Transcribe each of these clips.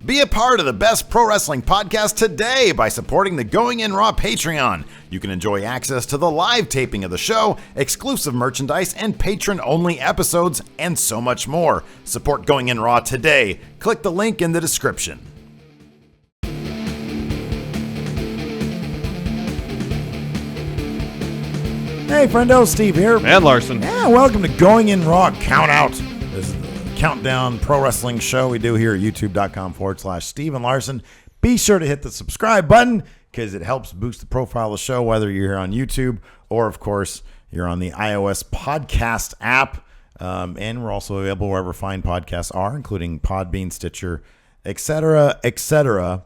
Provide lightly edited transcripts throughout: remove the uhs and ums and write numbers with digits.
Be a part of the best pro wrestling podcast today by supporting the Going In Raw Patreon. You can enjoy access to the live taping of the show, exclusive merchandise, and patron-only episodes, and so much more. Support Going In Raw today. Click the link in the description. Hey, friendo, Steve here. And Larson. Yeah, welcome to Going In Raw Countout. This is the countdown pro wrestling show we do here at youtube.com/Steve and Larson. Be sure to hit the subscribe button because it helps boost the profile of the show, whether you're here on YouTube or, of course, you're on the iOS podcast app. And we're also available wherever fine podcasts are, including Podbean, Stitcher, etc., etc.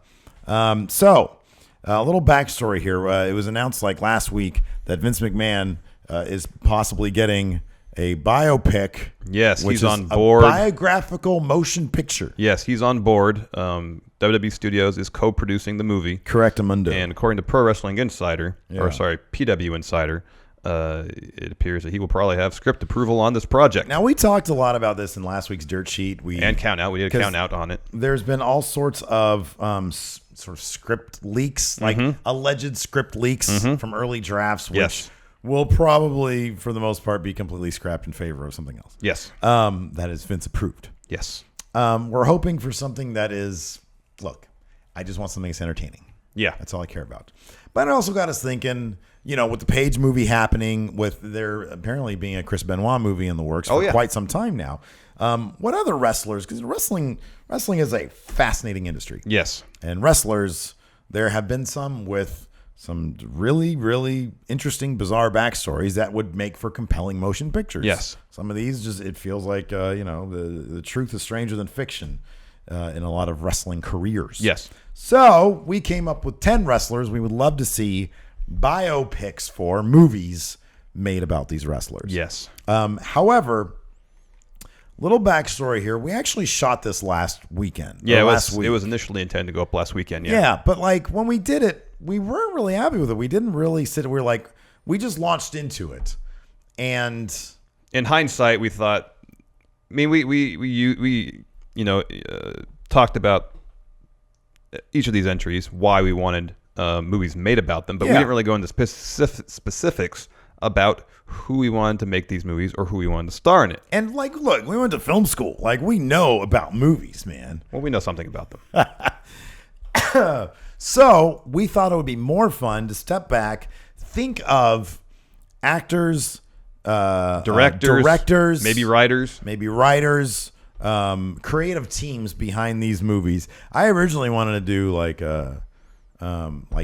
So, a little backstory here. It was announced like last week that Vince McMahon is possibly getting a biopic. Yes, which he's is on board. A biographical motion picture. Yes, he's on board. WWE Studios is co-producing the movie. Correctamundo. And according to Pro Wrestling Insider, PW Insider, it appears that he will probably have script approval on this project. Now, we talked a lot about this in last week's Dirt Sheet. And Countout. We did a Countout on it. There's been all sorts of sort of script leaks, like alleged script leaks from early drafts, which will probably, for the most part, be completely scrapped in favor of something else. Yes. That is Vince approved. Yes. We're hoping for something that is, look, I just want something that's entertaining. Yeah. That's all I care about. But it also got us thinking, you know, with the Page movie happening, with there apparently being a Chris Benoit movie in the works for quite some time now. What other wrestlers, because wrestling is a fascinating industry. Yes. And wrestlers, there have been some with some really, really interesting, bizarre backstories that would make for compelling motion pictures. Yes. Some of these just, it feels like, the truth is stranger than fiction in a lot of wrestling careers. Yes. So we came up with 10 wrestlers we would love to see biopics for, movies made about these wrestlers. Yes. However, little backstory here. We actually shot this last weekend. Yeah, it was initially intended to go up last weekend. Yeah, but like when we did it, we weren't really happy with it. We didn't really sit. We were like, we just launched into it, and in hindsight, we thought. I mean, we talked about each of these entries, why we wanted movies made about them, but we didn't really go into specifics about who we wanted to make these movies or who we wanted to star in it. And like, look, we went to film school. Like, we know about movies, man. Well, we know something about them. So we thought it would be more fun to step back, think of actors, directors, maybe writers, creative teams behind these movies. I originally wanted to do like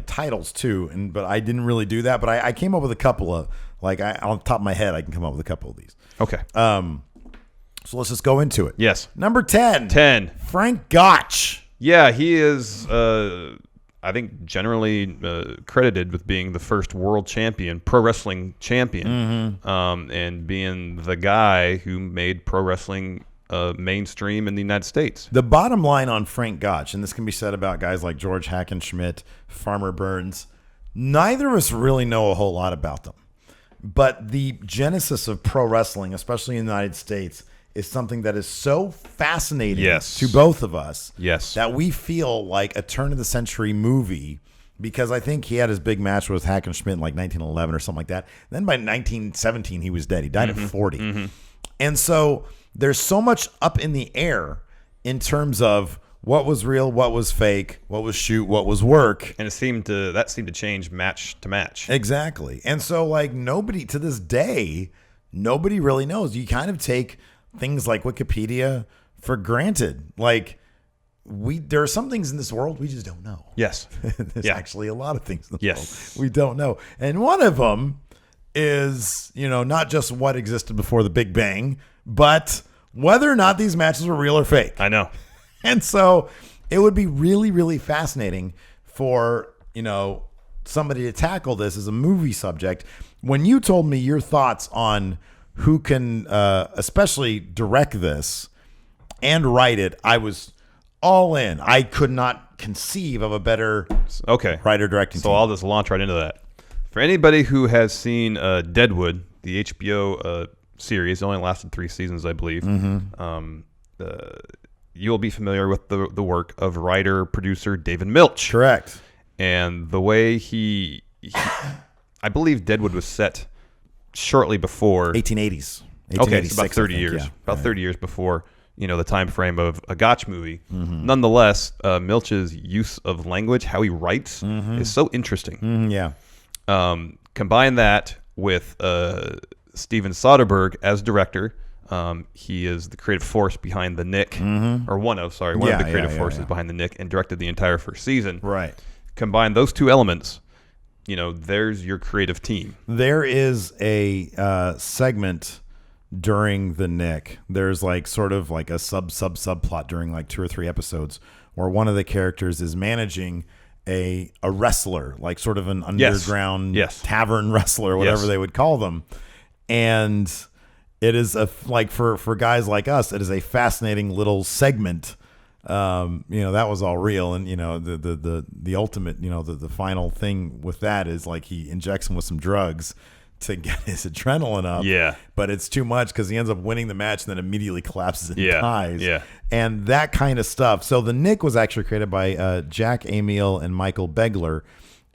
titles too, but I didn't really do that. But I came up with a couple of on the top of my head, I can come up with a couple of these. Okay. So let's just go into it. Yes. Number 10. Frank Gotch. Yeah, he is, I think, generally credited with being the first world champion, pro wrestling champion, and being the guy who made pro wrestling mainstream in the United States. The bottom line on Frank Gotch, and this can be said about guys like George Hackenschmidt, Farmer Burns, neither of us really know a whole lot about them. But the genesis of pro wrestling, especially in the United States, is something that is so fascinating to both of us that we feel like a turn-of-the-century movie, because I think he had his big match with Hackenschmidt in like 1911 or something like that. Then by 1917, he was dead. He died at 40. And so there's so much up in the air in terms of what was real, what was fake, what was shoot, what was work. And that seemed to change match to match. Exactly. And so like nobody to this day, nobody really knows. You kind of take things like Wikipedia for granted. Like there are some things in this world we just don't know. Yes. There's actually a lot of things in the world we we don't know. And one of them is, not just what existed before the Big Bang, but whether or not these matches were real or fake. I know. And so it would be really, really fascinating for, somebody to tackle this as a movie subject. When you told me your thoughts on who can especially direct this and write it, I was all in. I could not conceive of a better writer-directing team. So I'll just launch right into that. For anybody who has seen Deadwood, the HBO series, it only lasted 3 seasons, I believe. you'll be familiar with the work of writer-producer David Milch. Correct. And the way he I believe Deadwood was set shortly before 1880s. Okay, it's about 30 think, years. yeah. About Right. 30 years before, the time frame of a Gotch movie. Nonetheless, Milch's use of language, how he writes, is so interesting. Yeah. Combine that with Steven Soderbergh as director. He is the creative force behind the Nick, or one of the creative forces behind the Nick, and directed the entire first season. Right. Combine those two elements, there's your creative team. There is a segment during the Nick. There's like sort of like a subplot during like 2 or 3 episodes where one of the characters is managing a wrestler, like sort of an underground tavern wrestler, whatever they would call them. And it is like for guys like us, it is a fascinating little segment. That was all real. And, the ultimate, the final thing with that is like he injects him with some drugs to get his adrenaline up. Yeah. But it's too much because he ends up winning the match and then immediately collapses and dies. Yeah. And that kind of stuff. So the Nick was actually created by Jack Amiel and Michael Begler.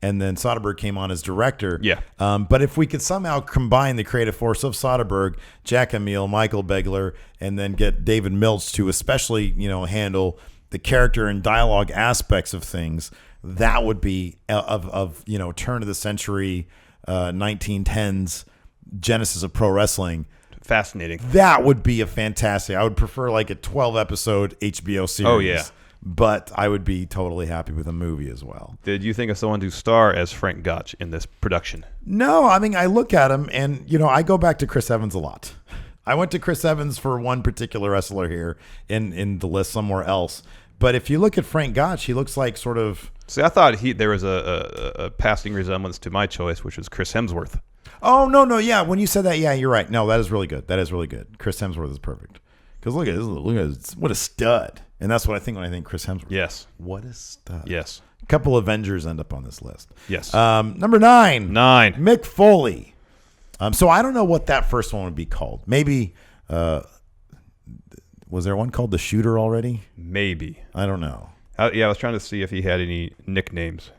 And then Soderbergh came on as director. Yeah. But if we could somehow combine the creative force of Soderbergh, Jack Amiel, Michael Begler, and then get David Milch to especially, handle the character and dialogue aspects of things, that would be of turn of the century, 1910s genesis of pro wrestling. Fascinating. That would be a fantastic. I would prefer like a 12 episode HBO series. Oh, yeah. But I would be totally happy with a movie as well. Did you think of someone to star as Frank Gotch in this production? No, I mean, I look at him and, I go back to Chris Evans a lot. I went to Chris Evans for one particular wrestler here in the list somewhere else. But if you look at Frank Gotch, he looks like sort of... See, I thought there was a passing resemblance to my choice, which was Chris Hemsworth. Oh, no, yeah. When you said that, yeah, you're right. No, that is really good. Chris Hemsworth is perfect. Because look at this. What a stud. And that's what I think when I think Chris Hemsworth. Yes. What a stud. Yes. A couple Avengers end up on this list. Yes. Number 9. 9. Mick Foley. So I don't know what that first one would be called. Maybe... was there one called The Shooter already? Maybe. I don't know. I was trying to see if he had any nicknames.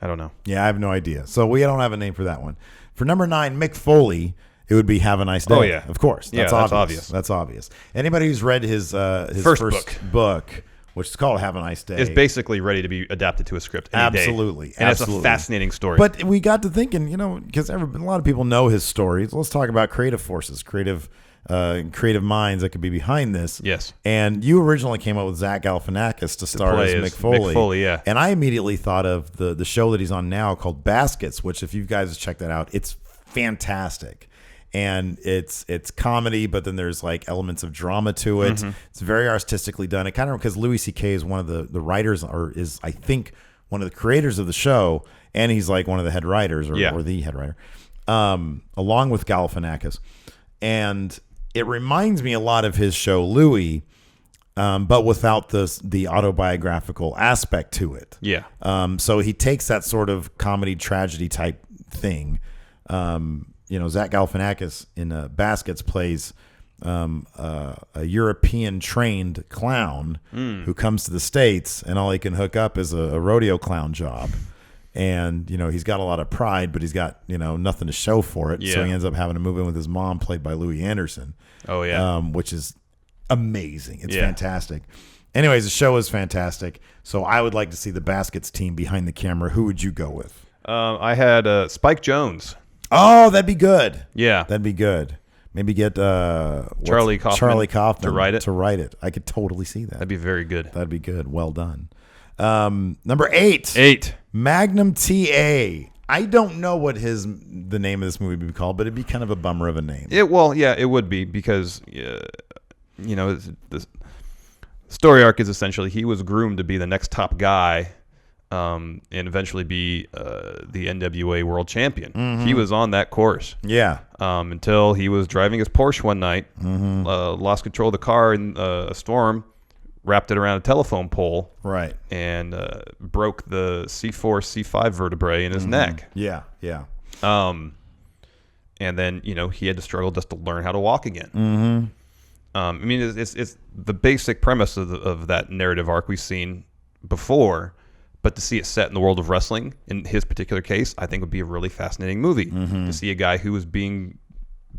I don't know. Yeah, I have no idea. So we don't have a name for that one. For number 9, Mick Foley, it would be Have a Nice Day. Oh, yeah. Of course. That's obvious. That's obvious. Anybody who's read his first book, which is called Have a Nice Day, is basically ready to be adapted to a script any Absolutely. day. And it's a fascinating story. But we got to thinking, because a lot of people know his stories. Let's talk about creative forces, creative minds that could be behind this. Yes. And you originally came up with Zach Galifianakis to star as Mick Foley. Mick Foley, yeah. And I immediately thought of the show that he's on now called Baskets, which if you guys check that out, it's fantastic. And it's comedy, but then there's like elements of drama to it. Mm-hmm. It's very artistically done. It kind of, because Louis C.K. is one of the writers, or is, I think, one of the creators of the show, and he's like one of the head writers, or the head writer, along with Galifianakis. And it reminds me a lot of his show Louis, but without the autobiographical aspect to it. Yeah. So he takes that sort of comedy tragedy type thing. Zach Galifianakis in Baskets plays a European trained clown who comes to the States, and all he can hook up is a rodeo clown job. And, he's got a lot of pride, but he's got, nothing to show for it. Yeah. So he ends up having to move in with his mom, played by Louis Anderson. Oh, yeah. Which is amazing. It's fantastic. Anyways, the show is fantastic. So I would like to see the Baskets team behind the camera. Who would you go with? I had Spike Jonze. Oh, that'd be good. Yeah. That'd be good. Maybe get Charlie Kaufman to write it. I could totally see that. That'd be very good. That'd be good. Well done. Number 8. 8. Magnum TA. I don't know what the name of this movie would be called, but it'd be kind of a bummer of a name. It would be, because the story arc is essentially he was groomed to be the next top guy, and eventually be the NWA world champion. Mm-hmm. He was on that course. Yeah. Until he was driving his Porsche one night, lost control of the car in a storm, wrapped it around a telephone pole, right, and broke the C4, C5 vertebrae in his neck. Yeah. and then he had to struggle just to learn how to walk again. Mm-hmm. I mean, it's the basic premise of that narrative arc we've seen before, but to see it set in the world of wrestling, in his particular case, I think would be a really fascinating movie. To see a guy who was being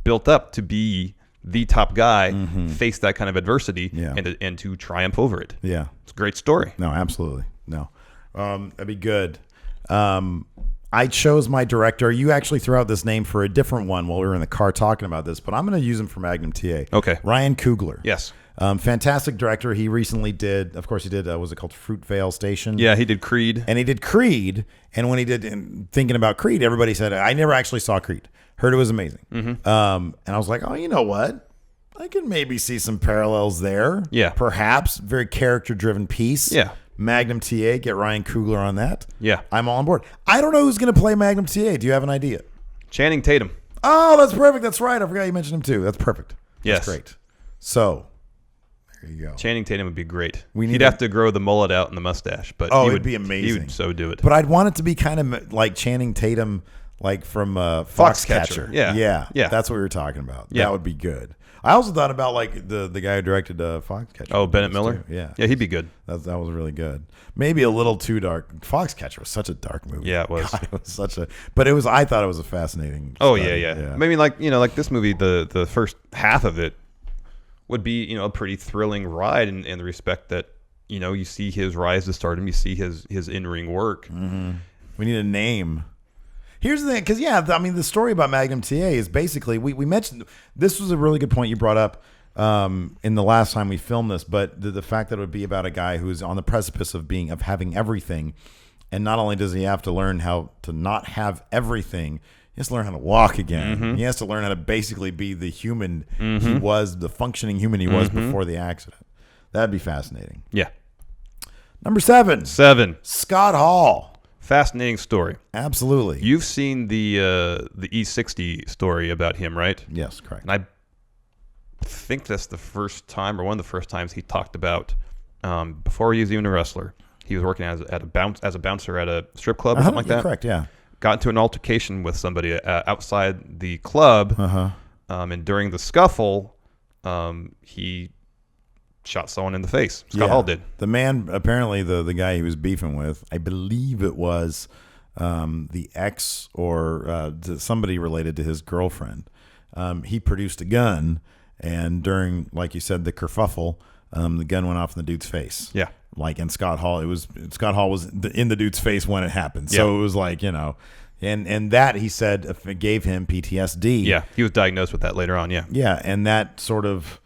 built up to be the top guy face that kind of adversity and to triumph over it. Yeah. It's a great story. No, absolutely. No. That'd be good. I chose my director. You actually threw out this name for a different one while we were in the car talking about this, but I'm going to use him for Magnum TA. Okay. Ryan Coogler. Yes. Fantastic director. He recently did, of course, he did, was it called Fruitvale Station? Yeah, he did Creed. And he did Creed. And when he did, thinking about Creed, everybody said, I never actually saw Creed. Heard it was amazing. And I was like, oh, you know what? I can maybe see some parallels there. Yeah. Perhaps. Very character-driven piece. Yeah. Magnum TA, get Ryan Coogler on that. Yeah. I'm all on board. I don't know who's going to play Magnum TA. Do you have an idea? Channing Tatum. Oh, that's perfect. That's right. I forgot you mentioned him too. That's perfect. Yes. That's great. So, there you go. Channing Tatum would be great. He'd He'd have to grow the mullet out and the mustache, but it'd be amazing. He would so do it. But I'd want it to be kind of like Channing Tatum, like from Foxcatcher. Yeah. That's what we were talking about. Yeah. That would be good. I also thought about like the guy who directed Foxcatcher. Oh, Bennett Miller? Too. Yeah. Yeah, he'd be good. That was really good. Maybe a little too dark. Foxcatcher was such a dark movie. Yeah, it was. God, it was such a. But it was. I thought it was a fascinating. Oh study. yeah. Maybe like this movie, the first half of it would be a pretty thrilling ride in the respect that you see his rise to stardom, you see his in-ring work. We need a name. Here's the thing, because the story about Magnum TA is basically we mentioned this was a really good point you brought up in the last time we filmed this, but the fact that it would be about a guy who's on the precipice of having everything, and not only does he have to learn how to not have everything, he has to learn how to walk again. He has to learn how to basically be the human he was, the functioning human he was before the accident. That'd be fascinating. Yeah. Number 7. Scott Hall. Fascinating story. Absolutely. You've seen the E60 story about him, right? Yes, correct. And I think that's the first time, or one of the first times, he talked about before he was even a wrestler. He was working as a bouncer at a strip club or something like that. Correct. Yeah. Got into an altercation with somebody outside the club, and during the scuffle, he shot someone in the face. Scott Hall did. The man, apparently the guy he was beefing with, I believe it was the ex or somebody related to his girlfriend. He produced a gun, and during, like you said, the kerfuffle, the gun went off in the dude's face. Yeah. And Scott Hall was in the dude's face when it happened. So it was like, and that, he said, gave him PTSD. Yeah. He was diagnosed with that later on. Yeah. Yeah. And that sort of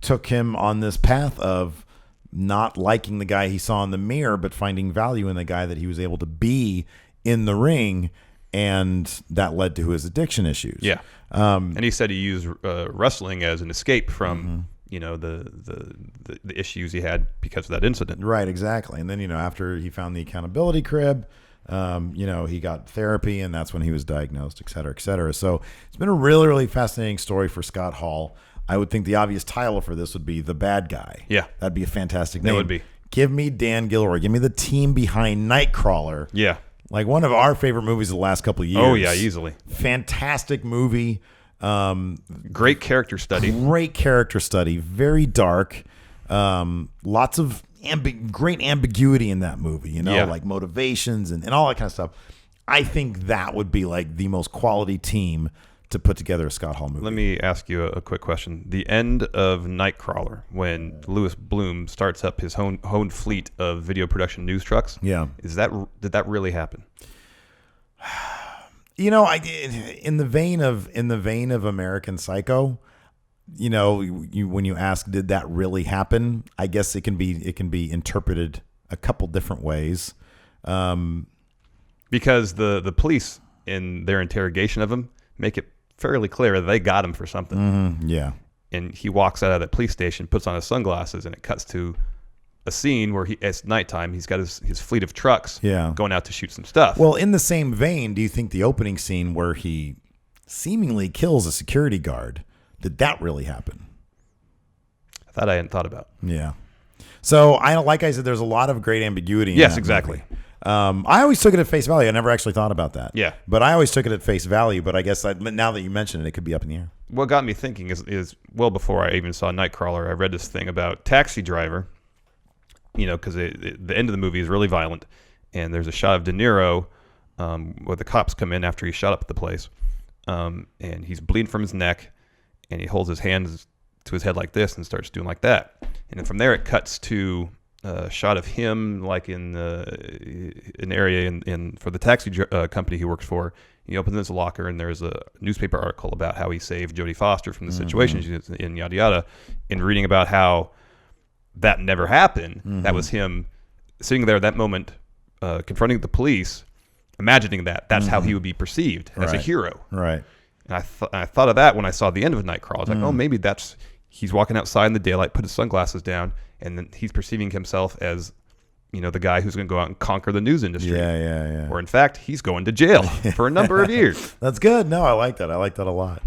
took him on this path of not liking the guy he saw in the mirror, but finding value in the guy that he was able to be in the ring. And that led to his addiction issues. Yeah. And he said he used wrestling as an escape from, the issues he had because of that incident. Right. Exactly. And then, after he found the accountability crib, he got therapy, and that's when he was diagnosed, et cetera, et cetera. So it's been a really, really fascinating story for Scott Hall. I would think the obvious title for this would be The Bad Guy. Yeah. That'd be a fantastic name. It would be. Give me Dan Gilroy. Give me the team behind Nightcrawler. Yeah. Like one of our favorite movies of the last couple of years. Oh, yeah, easily. Fantastic movie. Great character study. Very dark. Lots of great ambiguity in that movie, like motivations and all that kind of stuff. I think that would be like the most quality team to put together a Scott Hall movie. Let me ask you a quick question. The end of Nightcrawler, when Louis Bloom starts up his own fleet of video production news trucks. Yeah. Did that really happen? In the vein of American Psycho, when you ask, did that really happen? I guess it can be interpreted a couple different ways. Because the police in their interrogation of him make it fairly clear that they got him for something. Yeah. And he walks out of that police station, puts on his sunglasses, and it cuts to a scene where it's nighttime. He's got his fleet of trucks going out to shoot some stuff. Well, in the same vein, do you think the opening scene where he seemingly kills a security guard, did that really happen? I hadn't thought about. Yeah. So like I said, there's a lot of great ambiguity in yes, that exactly. movie. I always took it at face value. I never actually thought about that. Yeah. But I always took it at face value. But I guess now that you mention it, it could be up in the air. What got me thinking is well before I even saw Nightcrawler, I read this thing about Taxi Driver. Because the end of the movie is really violent, and there's a shot of De Niro where the cops come in after he shot up the place, and he's bleeding from his neck, and he holds his hands to his head like this and starts doing like that. And then from there it cuts to a shot of him like in an area in for the taxi company he works for. He opens his locker, and there's a newspaper article about how he saved Jodie Foster from the situation she's in, yada yada, and reading about how that never happened. That was him sitting there at that moment, confronting the police, imagining that's how he would be perceived as a hero. Right. And I thought of that when I saw the end of Nightcrawler. I was like, oh, maybe he's walking outside in the daylight, put his sunglasses down, and then he's perceiving himself as, the guy who's going to go out and conquer the news industry. Yeah. Or in fact, he's going to jail for a number of years. That's good. No, I like that. I like that a lot.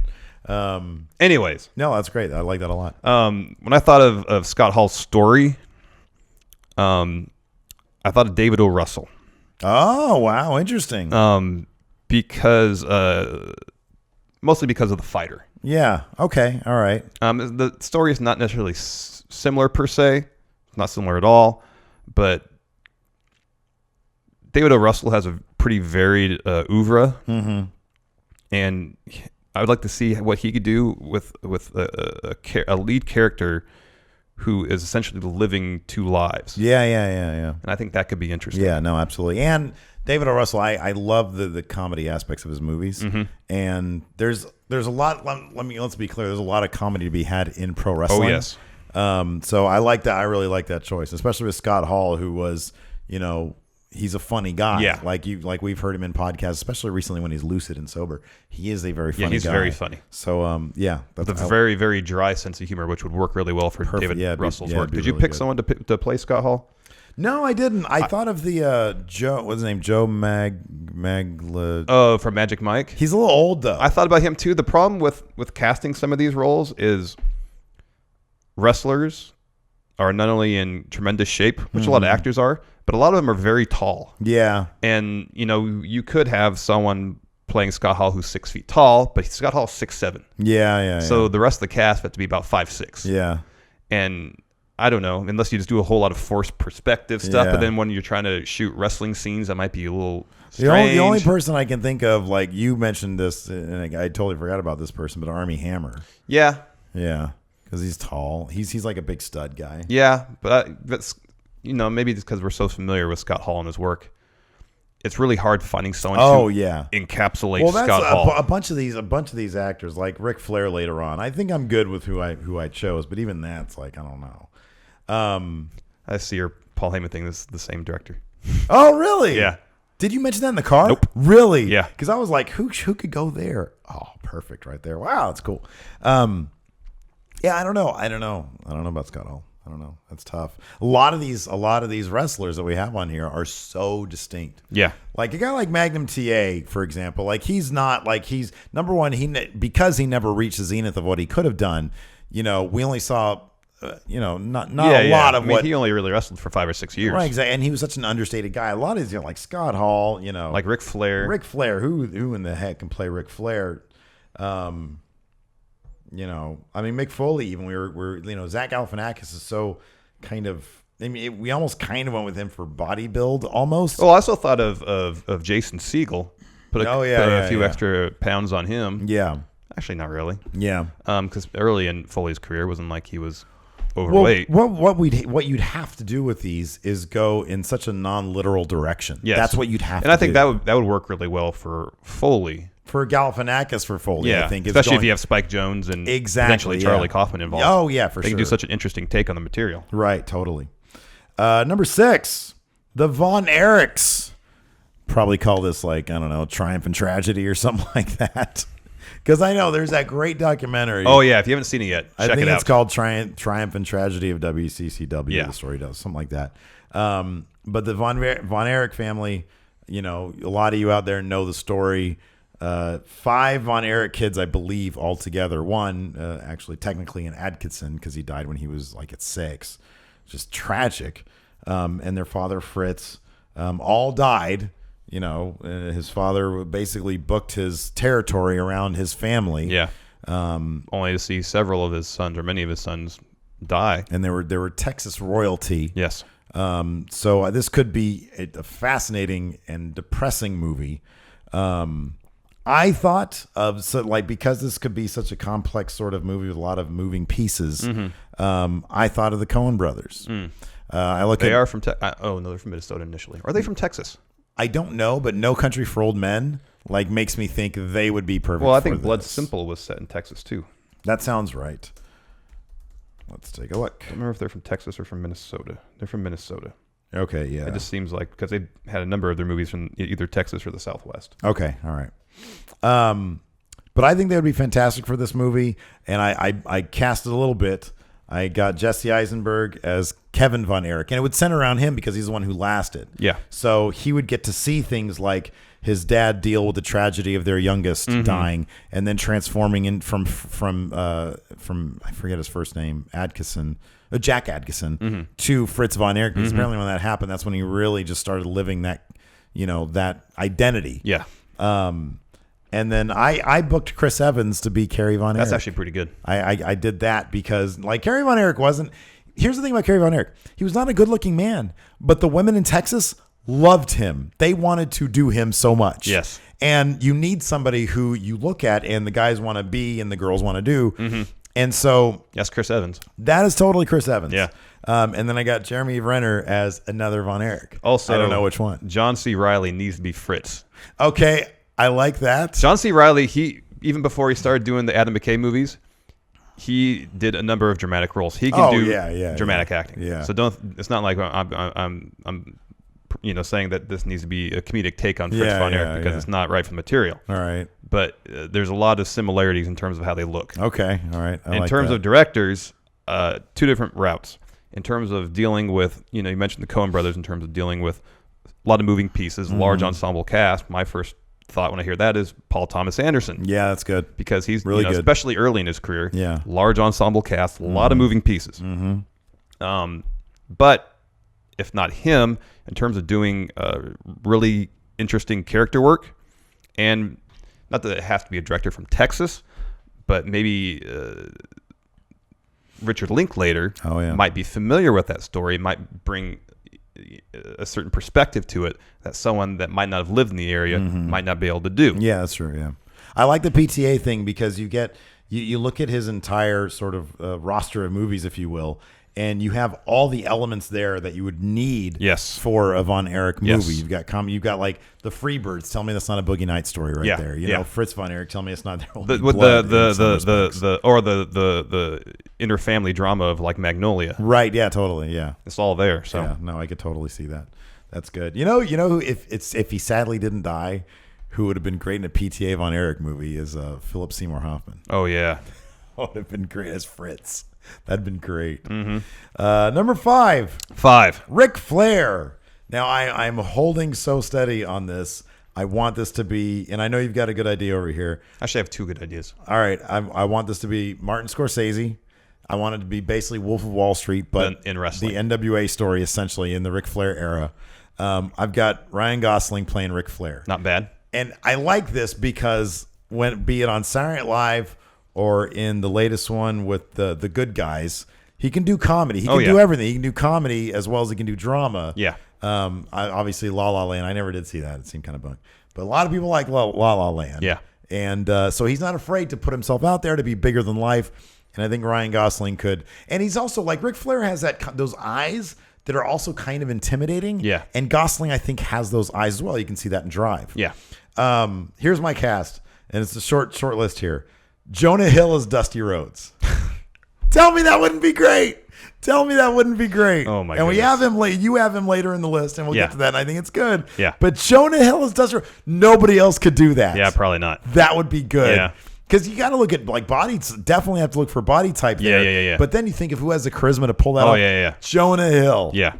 Anyways. No, that's great. I like that a lot. When I thought of Scott Hall's story, I thought of David O. Russell. Oh, wow. Interesting. Because mostly because of the fighter. Yeah. Okay. All right. The story is not necessarily similar per se. It's not similar at all. But David O. Russell has a pretty varied oeuvre. And I would like to see what he could do with a lead character who is essentially living two lives. Yeah. And I think that could be interesting. Yeah, no, absolutely. And David O. Russell, I love the comedy aspects of his movies. And there's a lot. Let's be clear. There's a lot of comedy to be had in pro wrestling. Oh yes. So I like that. I really like that choice, especially with Scott Hall, who was, he's a funny guy. Yeah. Like we've heard him in podcasts, especially recently when he's lucid and sober. He is a very funny guy. Yeah, he's very funny. So, With a very, very dry sense of humor, which would work really well for David Russell's work. Did you pick someone to play Scott Hall? No, I didn't. I thought of the Joe. What's his name? Joe Magla. Oh, from Magic Mike. He's a little old though. I thought about him too. The problem with casting some of these roles is wrestlers are not only in tremendous shape, which a lot of actors are, but a lot of them are very tall. Yeah. And you could have someone playing Scott Hall who's 6 feet tall, but Scott Hall's 6'7". Yeah. So the rest of the cast have to be about 5'6". Yeah. And I don't know, unless you just do a whole lot of forced perspective stuff. Yeah. But then when you're trying to shoot wrestling scenes, that might be a little strange. The only person I can think of, like you mentioned this, and I totally forgot about this person, but Armie Hammer. Yeah. Yeah. Because he's tall. He's like a big stud guy. Yeah. But that's, maybe it's because we're so familiar with Scott Hall and his work. It's really hard finding someone who encapsulates Scott Hall. A bunch of these actors, like Ric Flair later on. I think I'm good with who I chose, but even that's like, I don't know. I see your Paul Heyman thing is the same director. Oh, really? Yeah. Did you mention that in the car? Nope. Really? Yeah. Because I was like, who could go there? Oh, perfect right there. Wow, that's cool. Yeah, I don't know about Scott Hall. I don't know. That's tough. A lot of these wrestlers that we have on here are so distinct. Yeah. Like a guy like Magnum TA, for example, like he's not like he's number one. Because he never reached the zenith of what he could have done. We only saw, not a lot of what he only really wrestled for 5 or 6 years. Right, exactly. And he was such an understated guy. A lot of these, like Scott Hall, like Ric Flair. Ric Flair, who in the heck can play Ric Flair? Mick Foley, even we're Zach Galifianakis is so kind of. We almost kind of went with him for body build almost. Well, I also thought of Jason Segel. Put a few extra pounds on him. Yeah. Actually, not really. Yeah. Because early in Foley's career, it wasn't like he was overweight. Well, what you'd have to do with these is go in such a non-literal direction. Yes. That's what you'd have to do. And I think that would work really well for Foley. For Galifianakis for Foley, yeah, I think. Especially if you have Spike Jones and potentially Charlie Kaufman involved. Oh, yeah, for sure. They can do such an interesting take on the material. Right, totally. Number 6, the Von Erichs. Probably call this Triumph and Tragedy or something like that. Because I know there's that great documentary. Oh, yeah, if you haven't seen it yet, check it out. I think it's called Triumph and Tragedy of WCCW, the story does, something like that. But the Von Erich family, a lot of you out there know the story. 5 Von Erich kids, I believe, altogether. One, actually, technically in Atkinson, because he died when he was at 6. Just tragic. And their father, Fritz, all died. You know, his father basically booked his territory around his family. Yeah. Only to see several of his sons, or many of his sons, die. And they were Texas royalty. Yes. So this could be a fascinating and depressing movie. I thought of because this could be such a complex sort of movie with a lot of moving pieces. I thought of the Coen brothers. They are from they're from Minnesota initially. Are they from Texas? I don't know, but No Country for Old Men makes me think they would be perfect. Well, I think Blood Simple was set in Texas too. That sounds right. Let's take a look. I don't remember if they're from Texas or from Minnesota. They're from Minnesota. Okay, yeah. It just seems like because they had a number of their movies from either Texas or the Southwest. Okay, all right. But I think they would be fantastic for this movie, and I cast it a little bit. I got Jesse Eisenberg as Kevin Von Erich, and it would center around him because he's the one who lasted. Yeah. So he would get to see things like his dad deal with the tragedy of their youngest dying, and then transforming in from I forget his first name, Jack Adkison, to Fritz Von Erich. Because apparently when that happened, that's when he really just started living that identity. Yeah. And then I booked Chris Evans to be Kerry Von Erich. That's actually pretty good. I did that because Kerry Von Erich wasn't. Here's the thing about Kerry Von Erich. He was not a good looking man, but the women in Texas loved him. They wanted to do him so much. Yes. And you need somebody who you look at and the guys want to be and the girls want to do. And so that's Chris Evans. That is totally Chris Evans. Yeah. And then I got Jeremy Renner as another Von Erich. Also, I don't know which one. John C. Reilly needs to be Fritz. Okay. I like that. John C. Reilly, even before he started doing the Adam McKay movies, he did a number of dramatic roles. He can do dramatic acting. Yeah. So it's not like I'm saying that this needs to be a comedic take on Fritz Von Erich because it's not right for the material. All right. But there's a lot of similarities in terms of how they look. Okay. All right. In terms of directors, two different routes. In terms of dealing with, you mentioned the Coen brothers in terms of dealing with a lot of moving pieces, large ensemble cast. My first thought when I hear that is Paul Thomas Anderson. Yeah, that's good. Because he's really good, especially early in his career. Yeah. Large ensemble cast, a lot of moving pieces. But if not him, in terms of doing really interesting character work, and not that it has to be a director from Texas, but maybe Richard Linklater might be familiar with that story, might bring a certain perspective to it that someone that might not have lived in the area might not be able to do. Yeah, that's true. Yeah, I like the PTA thing because you look at his entire sort of roster of movies, if you will, and you have all the elements there that you would need for a Von Erich movie. You've got like the Freebirds. Tell me that's not a Boogie Nights story there. You know, Fritz Von Erich. Tell me it's not the inner family drama of like Magnolia. Right. Yeah. Totally. Yeah. It's all there. So yeah, no, I could totally see that. That's good. You know who if he sadly didn't die, who would have been great in a PTA Von Erich movie is Philip Seymour Hoffman. Oh yeah, would have been great as Fritz. That'd been great. Number 5. Ric Flair. Now I'm holding so steady on this. I want this to be, and I know you've got a good idea over here. Actually, I have 2 good ideas. All right, I want this to be Martin Scorsese. I want it to be basically Wolf of Wall Street, but in wrestling, the NWA story essentially in the Ric Flair era. I've got Ryan Gosling playing Ric Flair. Not bad. And I like this because be it on Saturday Night Live or in the latest one with the Good Guys, he can do comedy. He can do everything. He can do comedy as well as he can do drama. Yeah. Obviously, La La Land. I never did see that. It seemed kind of bunk. But a lot of people like La La Land. Yeah. And so he's not afraid to put himself out there to be bigger than life. And I think Ryan Gosling could. And he's also like Ric Flair has those eyes that are also kind of intimidating. Yeah. And Gosling, I think, has those eyes as well. You can see that in Drive. Yeah. Here's my cast. And it's a short list here. Jonah Hill as Dusty Rhodes. Tell me that wouldn't be great. Oh my goodness. And we have him you have him later in the list, and we'll get to that, and I think it's good. Yeah. But Jonah Hill as Dusty Rhodes, nobody else could do that. Yeah, probably not. That would be good. Yeah. Because you got to look at like bodies. Definitely have to look for body type there. Yeah. But then you think of who has the charisma to pull that off. Yeah. Jonah Hill. Yeah.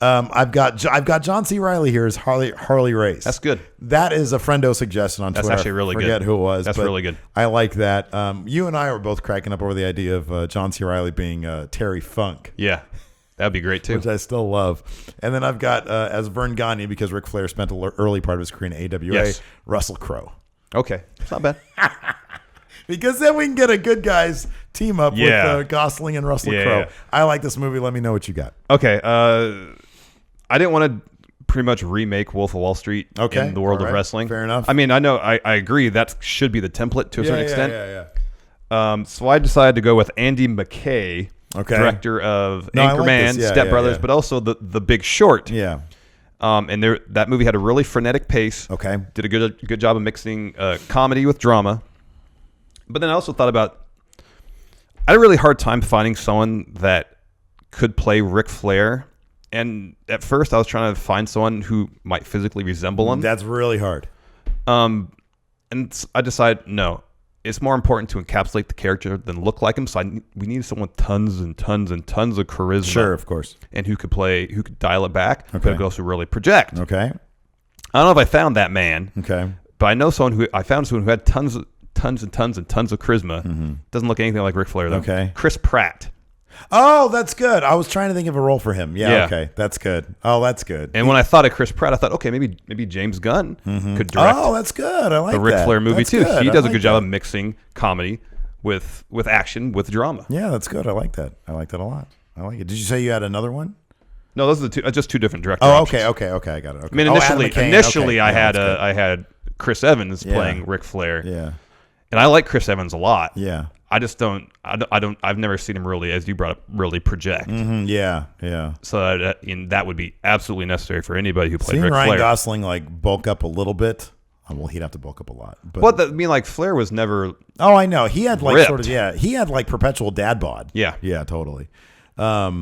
I've got John C. Reilly here as Harley Race. That's good. That is a friendo suggestion on Twitter. That's actually really good. Forget who it was. That's really good. I like that. You and I were both cracking up over the idea of John C. Reilly being Terry Funk. Yeah. That'd be great too. Which I still love. And then I've got as Vern Gagne, because Ric Flair spent the early part of his career in AWA, Russell Crowe. Okay, it's not bad. Because then we can get a good guys team up with Gosling and Russell Crowe. Yeah. I like this movie. Let me know what you got. Okay. I didn't want to pretty much remake Wolf of Wall Street in the world of wrestling. Fair enough. I mean, I know I agree that should be the template to a certain extent. So I decided to go with Andy McKay, director of Anchorman, Step Brothers, but also the Big Short. Yeah. And that movie had a really frenetic pace. Okay. Did a good job of mixing comedy with drama. But then I also thought about, I had a really hard time finding someone that could play Ric Flair. And at first I was trying to find someone who might physically resemble him. That's really hard. And I decided, no, it's more important to encapsulate the character than look like him. So we need someone with tons and tons and tons of charisma. Sure, of course. And who could dial it back, but could also really project. Okay. I don't know if I found that man. Okay. But I found someone who had tons and tons and tons of charisma. Mm-hmm. Doesn't look anything like Ric Flair, though. Okay. Chris Pratt. Oh, that's good. I was trying to think of a role for him. Yeah. Okay. That's good. Oh, that's good. And when I thought of Chris Pratt, I thought, okay, maybe James Gunn could direct. Oh, that's good. I like the Ric Flair movie too. Good. He does a good job of mixing comedy with action with drama. Yeah, that's good. I like that. I like that a lot. I like it. Did you say you had another one? No, those are just two different directors. Oh, okay. I got it. Okay. I mean, initially, I had Chris Evans playing Ric Flair. Yeah. And I like Chris Evans a lot. Yeah. I just don't. I've never seen him really, as you brought up, really project. Mm-hmm. Yeah. So that would be absolutely necessary for anybody who played Ric Ryan Flair. Gosling like bulk up a little bit. Well, he'd have to bulk up a lot. But like Flair was never. Oh, I know. He had like ripped. He had like perpetual dad bod. Yeah. Yeah. Totally.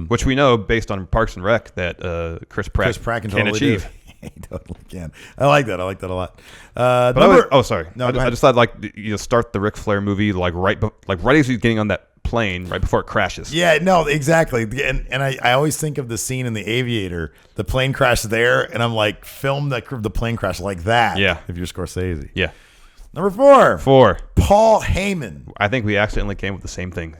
Which we know based on Parks and Rec that Chris Pratt can totally achieve. He totally can. I like that a lot. Sorry. No, I just thought start the Ric Flair movie right as he's getting on that plane, right before it crashes. Yeah, no, exactly. And I always think of the scene in The Aviator. The plane crash there, and I'm like, film the plane crash like that. Yeah. If you're Scorsese. Yeah. Number 4. 4. Paul Heyman. I think we accidentally came with the same thing.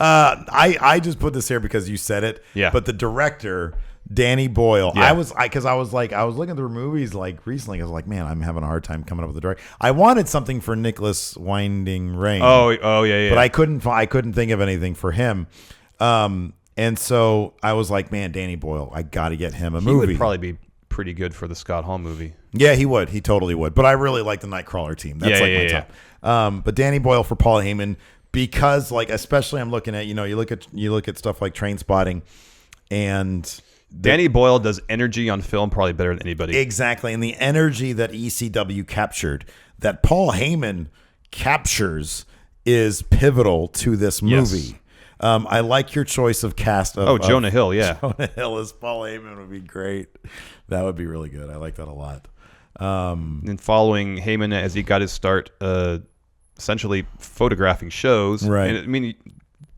I just put this here because you said it. Yeah. But the director, Danny Boyle. Yeah. I was looking through movies like recently. I was like, man, I'm having a hard time coming up with a director. I wanted something for Nicholas Winding Refn. Oh yeah. But I couldn't think of anything for him. And so I was like, man, Danny Boyle, I got to get him a movie. He would probably be pretty good for the Scott Hall movie. Yeah, he would. He totally would. But I really like the Nightcrawler team. That's my top. But Danny Boyle for Paul Heyman, because especially I'm looking at, you look at stuff like Trainspotting, and Danny Boyle does energy on film probably better than anybody. Exactly. And the energy that ECW captured, that Paul Heyman captures, is pivotal to this movie. Yes. I like your choice of cast. Jonah Hill, yeah. Jonah Hill as Paul Heyman would be great. That would be really good. I like that a lot. And following Heyman as he got his start, essentially photographing shows. Right. And, I mean,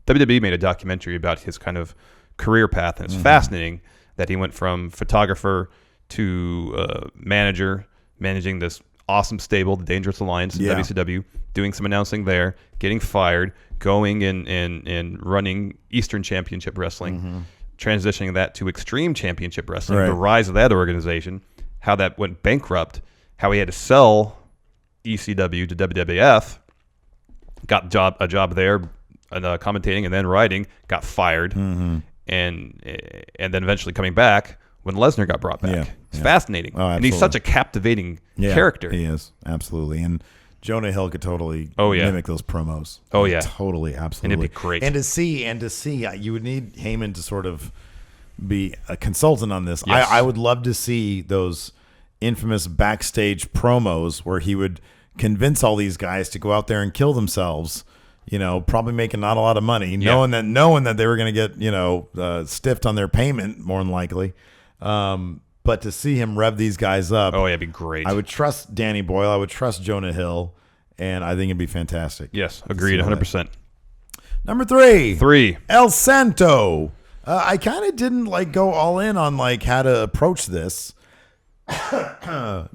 WWE made a documentary about his kind of career path, and it's fascinating that he went from photographer to manager, managing this awesome stable, the Dangerous Alliance in WCW, doing some announcing there, getting fired, going and running Eastern Championship Wrestling, transitioning that to Extreme Championship Wrestling, the rise of that organization, how that went bankrupt, how he had to sell ECW to WWF, got a job there, commentating and then writing, got fired, and then eventually coming back when Lesnar got brought back. It's fascinating. Oh, and he's such a captivating character. He is, absolutely. And Jonah Hill could totally mimic those promos. Oh, yeah. Totally, absolutely. And it'd be great. And to see, you would need Heyman to sort of be a consultant on this. Yes. I would love to see those infamous backstage promos where he would convince all these guys to go out there and kill themselves, probably making not a lot of money, knowing that they were going to get, stiffed on their payment, more than likely. But to see him rev these guys up, it'd be great. I would trust Danny Boyle. I would trust Jonah Hill, and I think it'd be fantastic. Yes, agreed, 100%. Number 3. 3. El Santo. I kind of didn't go all in on how to approach this.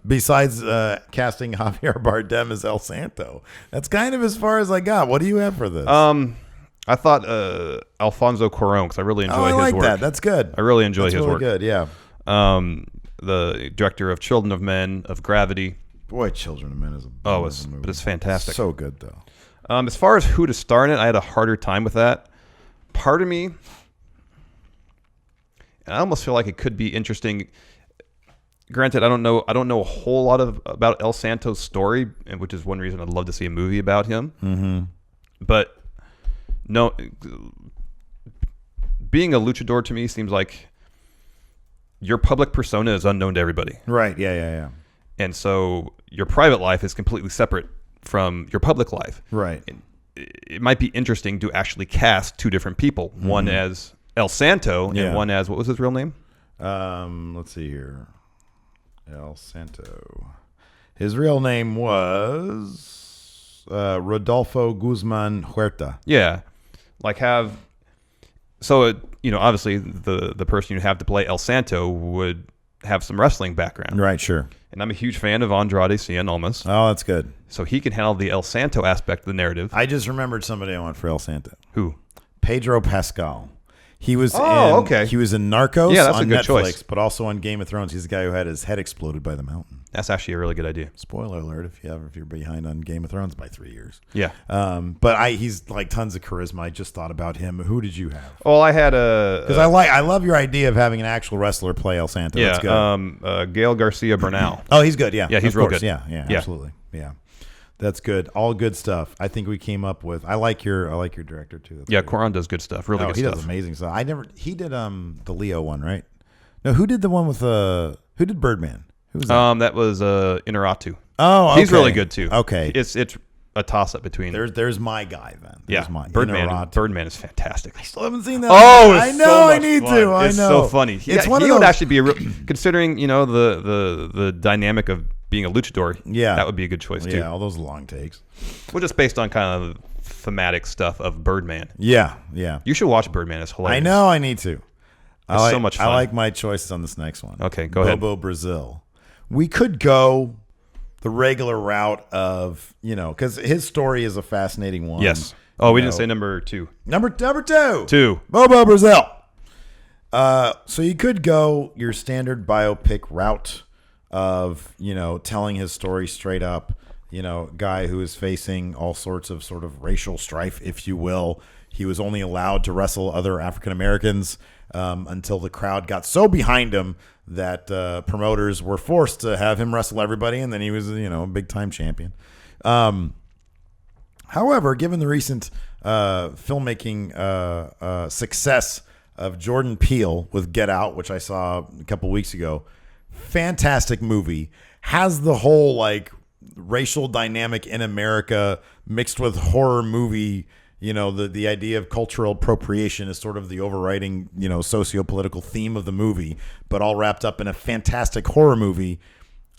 Besides casting Javier Bardem as El Santo, that's kind of as far as I got. What do you have for this? I thought Alfonso Cuarón, because I really enjoy his like work. that. That's good. I really enjoy That's his really work. Good, yeah. The director of Children of Men, of Gravity. Boy, Children of Men is a movie. But it's fantastic. So good though. As far as who to star in it, I had a harder time with that. Part of me, I almost feel like it could be interesting. Granted, I don't know a whole lot about El Santo's story, which is one reason I'd love to see a movie about him. Mm-hmm. But no, being a luchador to me seems like your public persona is unknown to everybody. Right. Yeah. And so your private life is completely separate from your public life. Right. And it might be interesting to actually cast two different people, one as El Santo and one as, what was his real name? Let's see here. El Santo. His real name was Rodolfo Guzman Huerta. Yeah. Obviously the person you have to play El Santo would have some wrestling background. Right, sure. And I'm a huge fan of Andrade Cien Almas. Oh, that's good. So he can handle the El Santo aspect of the narrative. I just remembered somebody I want for El Santo. Who? Pedro Pascal. He was okay. He was in Narcos that's on a good Netflix, choice. but also on Game of Thrones. He's the guy who had his head exploded by the mountain. That's actually a really good idea. Spoiler alert if you're behind on Game of Thrones by 3 years. Yeah. But he's like tons of charisma. I just thought about him. Who did you have? Well, I had because I love your idea of having an actual wrestler play El Santo. Yeah. That's good. Gail Garcia Bernal. Oh, he's good. Yeah. Yeah, he's real good. Yeah, absolutely. Yeah. That's good. All good stuff. I think we came up with. I like your director too. That's good. Cuarón does good stuff. Really good he stuff. does amazing stuff. He did the Leo one, right? No, who did the one with who did Birdman? Who was that? That was Inarritu. Oh, okay. He's really good too. Okay. It's a toss up between. There's my guy then. There's my Birdman. Birdman is fantastic. I still haven't seen that. Oh, I know. I need to. I know. It's so funny. It's one he of would those, actually be considering the dynamic of being a luchador. Yeah, that would be a good choice too. Yeah, all those long takes. Well, just based on kind of thematic stuff of Birdman. Yeah. You should watch Birdman. It's hilarious. I know. I need to. It's so much fun. I like my choices on this next one. Okay, go ahead. Bobo Brazil. We could go the regular route of, because his story is a fascinating one. Yes. Oh, we didn't say number two. Number two. Two. Bobo Brazil. So you could go your standard biopic route of, telling his story straight up. Guy who is facing all sorts of sort of racial strife, if you will. He was only allowed to wrestle other African Americans until the crowd got so behind him that promoters were forced to have him wrestle everybody, and then he was, a big-time champion. However, given the recent filmmaking success of Jordan Peele with Get Out, which I saw a couple weeks ago, fantastic movie, has the whole, racial dynamic in America mixed with horror movie. The idea of cultural appropriation is sort of the overriding, socio-political theme of the movie, but all wrapped up in a fantastic horror movie.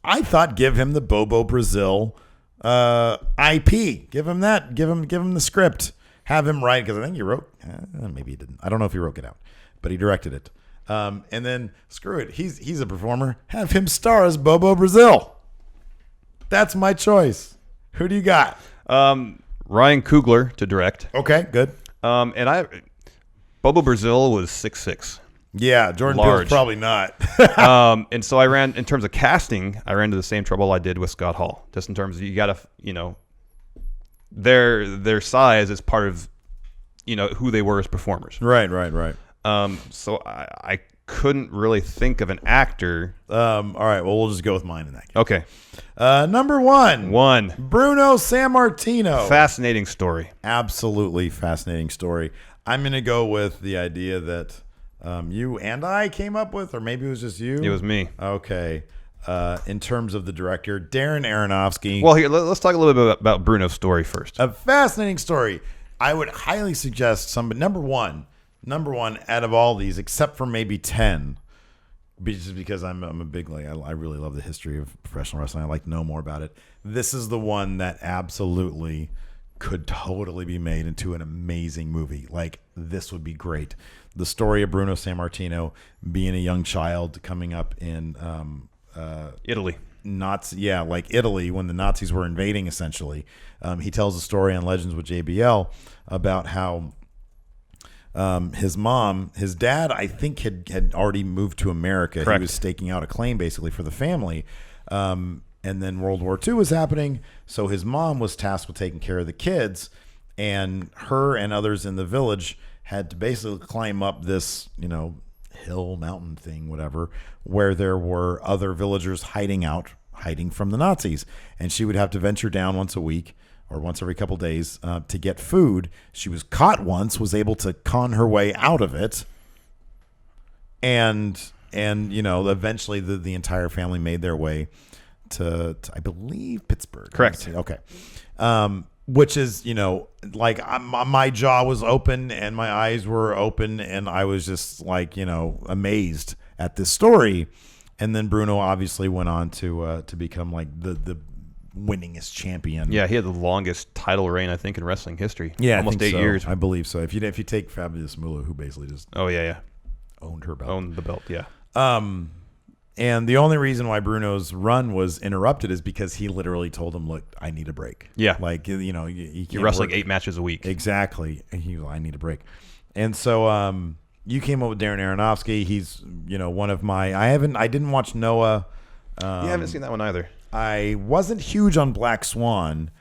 I thought give him the Bobo Brazil IP. Give him that. Give him the script. Have him write, because I think he wrote, maybe he didn't. I don't know if he wrote it out, but he directed it. And then screw it. He's a performer. Have him star as Bobo Brazil. That's my choice. Who do you got? Ryan Coogler to direct. Okay, good. Bobo Brazil was 6'6". Yeah, Jordan Peele's probably not. And so in terms of casting, I ran into the same trouble I did with Scott Hall. Just in terms of you got to, their size is part of, who they were as performers. Right. So I couldn't really think of an actor. All right, well, we'll just go with mine in that case. Okay. Number one. Bruno Sammartino. Fascinating story. Absolutely fascinating story. I'm going to go with the idea that you and I came up with, or maybe it was just you. It was me. Okay. In terms of the director, Darren Aronofsky. Well, here, let's talk a little bit about Bruno's story first. A fascinating story. I would highly suggest somebody, number one out of all these, except for maybe 10, just because I'm a big, I really love the history of professional wrestling. I like to know more about it. This is the one that absolutely could totally be made into an amazing movie. This would be great. The story of Bruno Sammartino being a young child coming up in Italy. Italy, when the Nazis were invading, essentially. He tells a story on Legends with JBL about how His dad, I think had already moved to America. Correct. He was staking out a claim basically for the family. And then World War II was happening. So his mom was tasked with taking care of the kids, and her and others in the village had to basically climb up this, hill, mountain thing, whatever, where there were other villagers hiding from the Nazis. And she would have to venture down once a week or once every couple days to get food. She was caught once, was able to con her way out of it. And eventually the entire family made their way to I believe, Pittsburgh. Correct. Okay. Which is, my jaw was open and my eyes were open and I was just amazed at this story. And then Bruno obviously went on to become the winningest champion. Yeah, he had the longest title reign, I think, in wrestling history. Yeah, almost 8 years. I believe so. If you take Fabulous Moolah, who basically just owned her belt. Owned the belt, yeah. And the only reason why Bruno's run was interrupted is because he literally told him, "Look, I need a break." Yeah, you're wrestling 8 matches a week. Exactly. And I need a break. And so you came up with Darren Aronofsky. He's one of my. I didn't watch Noah. You haven't seen that one either. I wasn't huge on Black Swan,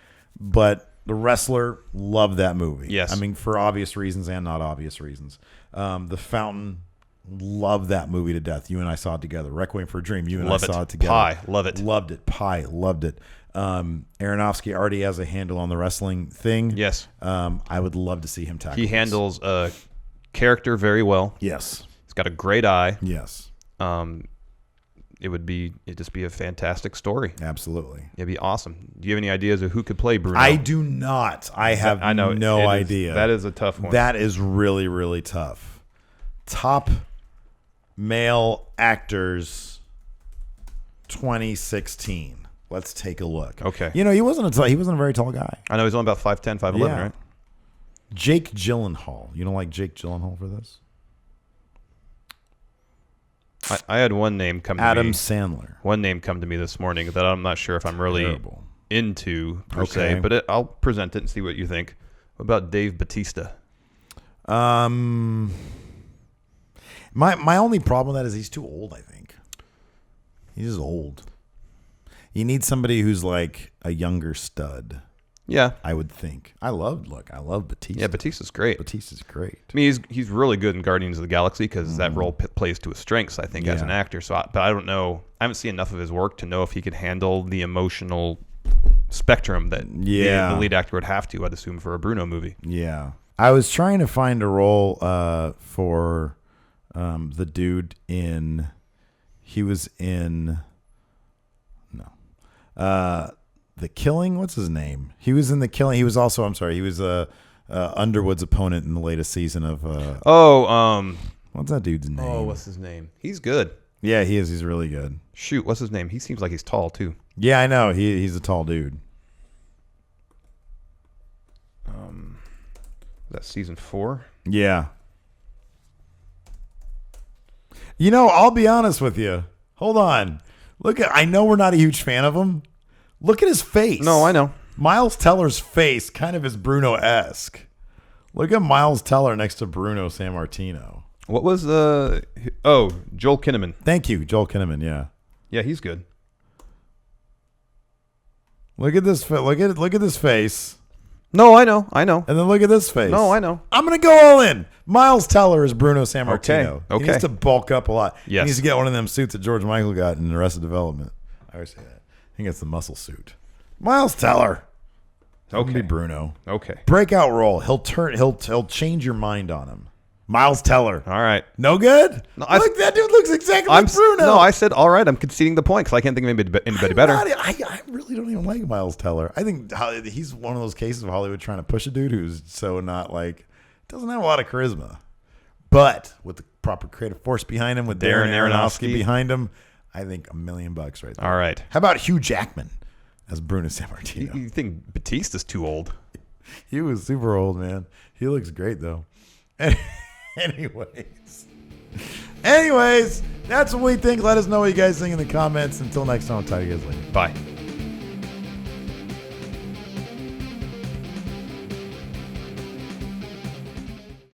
but The Wrestler, loved that movie. Yes. I mean, for obvious reasons and not obvious reasons. The Fountain, loved that movie to death. You and I saw it together. Requiem for a Dream, you and I saw it together. Pi, love it. Loved it. Pi, loved it. Aronofsky already has a handle on the wrestling thing. Yes. I would love to see him tackle He handles a character very well. Yes. He's got a great eye. Yes. It'd just be a fantastic story. Absolutely. It'd be awesome. Do you have any ideas of who could play Bruno? I do not. I have no idea. That is a tough one. That is really, really tough. Top male actors 2016. Let's take a look. Okay. He wasn't a very tall guy. I know he's only about 5'10", 5'11", Yeah. right? Jake Gyllenhaal. You don't like Jake Gyllenhaal for this? I had one name come to me. Adam Sandler. One name come to me this morning that I'm not sure if I'm really Terrible. into per se, but I'll present it and see what you think. What about Dave Bautista? My only problem with that is he's too old, I think. He's just old. You need somebody who's like a younger stud. Yeah. I would think. I love Batista. Yeah, Batista's great. Batista's great. I mean, he's really good in Guardians of the Galaxy because that role plays to his strengths, I think, as an actor. But I don't know. I haven't seen enough of his work to know if he could handle the emotional spectrum that the lead actor would have to, I'd assume, for a Bruno movie. Yeah. I was trying to find a role for the dude in... He was in... No. The Killing, what's his name? He was in The Killing. He was also, he was Underwood's opponent in the latest season of... what's that dude's name? Oh, what's his name? He's good. Yeah, he is. He's really good. Shoot, what's his name? He seems like he's tall, too. Yeah, I know. He's a tall dude. That's season 4? Yeah. I'll be honest with you. Hold on. I know we're not a huge fan of him. Look at his face. No, I know. Miles Teller's face kind of is Bruno-esque. Look at Miles Teller next to Bruno Sammartino. What was Joel Kinnaman. Thank you, Joel Kinnaman, yeah. Yeah, he's good. Look at this look at this face. No, I know. And then look at this face. No, I know. I'm going to go all in. Miles Teller is Bruno Sammartino. Okay. He needs to bulk up a lot. Yes. He needs to get one of them suits that George Michael got in Arrested Development. I always say that. I think it's the muscle suit. Miles Teller. Okay. Be Bruno. Okay. Breakout role. He'll change your mind on him. Miles Teller. All right. No good? No, look, that dude looks exactly like Bruno. No, I said, all right, I'm conceding the point because I can't think of anybody better. I really don't even like Miles Teller. I think he's one of those cases of Hollywood trying to push a dude who's so not doesn't have a lot of charisma. But with the proper creative force behind him, with Darren Aronofsky behind him, I think $1 million right there. All right. How about Hugh Jackman as Bruno Sammartino? You think Batista's too old? He was super old, man. He looks great, though. Anyways, that's what we think. Let us know what you guys think in the comments. Until next time, I'll talk to you guys later. Bye.